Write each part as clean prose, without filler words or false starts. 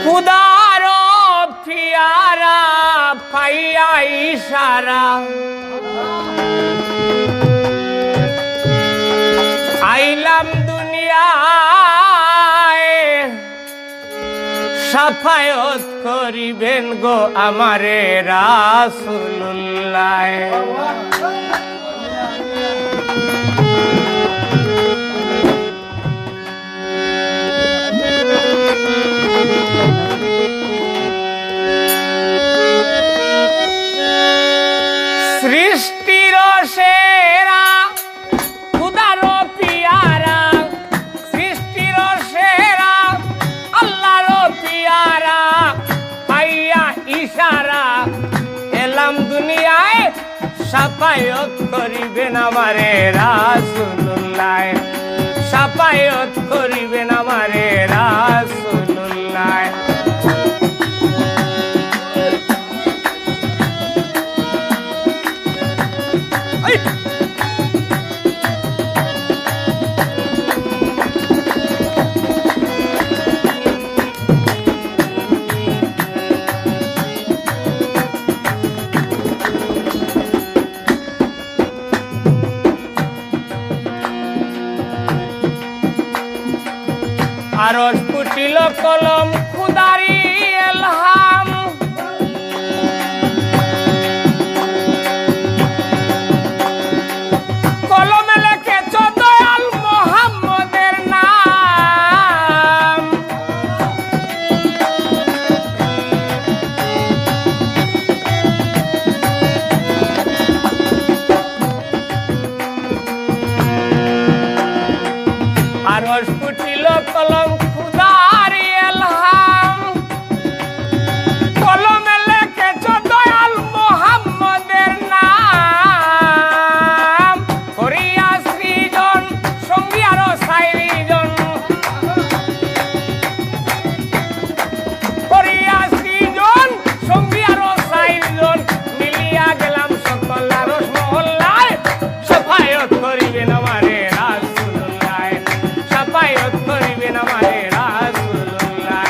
খুদার পিয়ারা পাইয়া ইশারা আইলাম দুনিয়ায় সাফায়াত করিবেন গো আমারে রাসূলুল্লাহ। সৃষ্টির সেরা খুদার পিয়ারা সৃষ্টির সেরা আল্লাহর পিয়ারা পাইয়া ইশারা এলাম দুনিয়ায় সাফায়াত করিবেন আমারে রাসূলুল্লাহ সাফায়াত করিবেন আমারে রাসূলুল্লাহ। আরশ ফুটিল কলম খুদারি এলহাম কলমে লেখেছ দয়াল মুহাম্মদের নাম আরশ ফুটিল কলম খুদারি এলহাম কলমে লেখেছ দয়াল মুহাম্মদের নাম করিয়া সৃজন সঙ্গী আরো চারিজন করিয়া সৃজন সঙ্গী আরো চারিজন মিলিয়া গেলাম সকল আরশ মহল্লায় সাফায়াত করিবেন আমারে রাসূলুল্লাহ সাফায়াত করিবেন আমারে রাসূলুল্লাহ।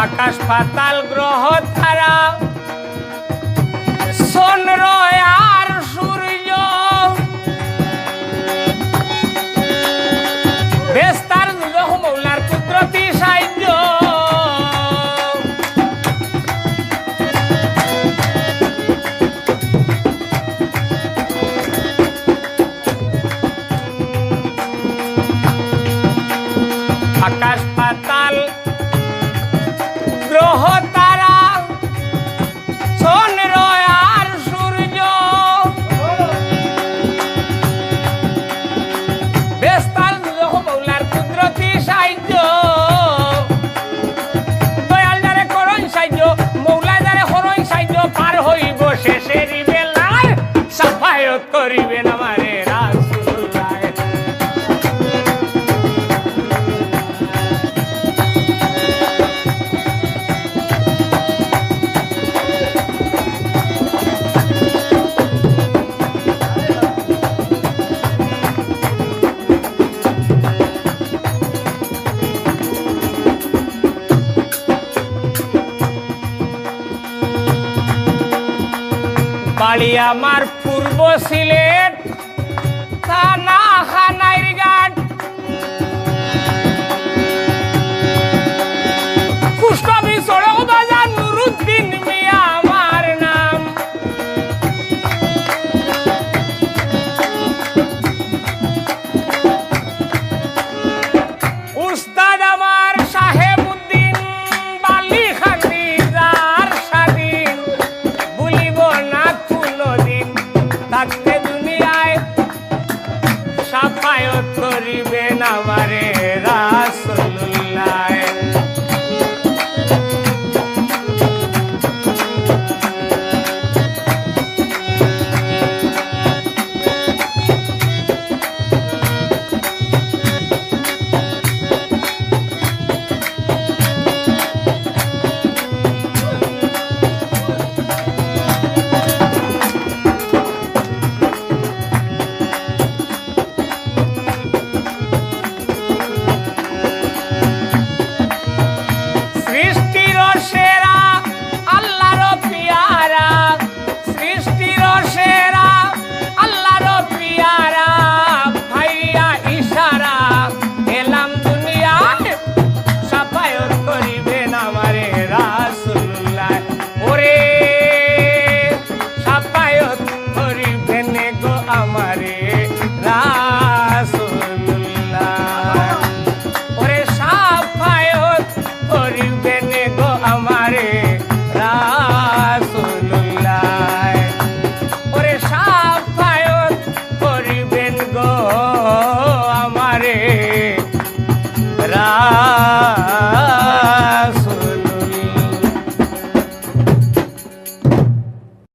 আকাশ পাতাল গ্রহ তারা চন্দ্র আর সূর্য বেস্তার দুজহ মৌলার কুদরতি সাহায্য আকাশ পাতাল গ্রহ তারা চন্দ্র আর সূর্য বেস্তার দুজহ মৌলার কুদরতি সাহায্য দয়াল যারে করণ সাহায্য মৌলা যারে করণ সাহায্য পার হইব শেষের বেলায় সাফায়াত করিবেন আমারে রাসূলুল্লাহ বাড়ি আমার পূর্ব সিলেট থানা খানাইরঘাট কুষ্টাবি সড়ক বাজার নুরুদ্দিন মিয়া আমার নাম উস্তাদ আমার সাহেবউদ্দিন বালি খান্দিদার স্বাধীন ভুলিব না কোনদিন থাকতে দুনিয়ায় আল্লাহ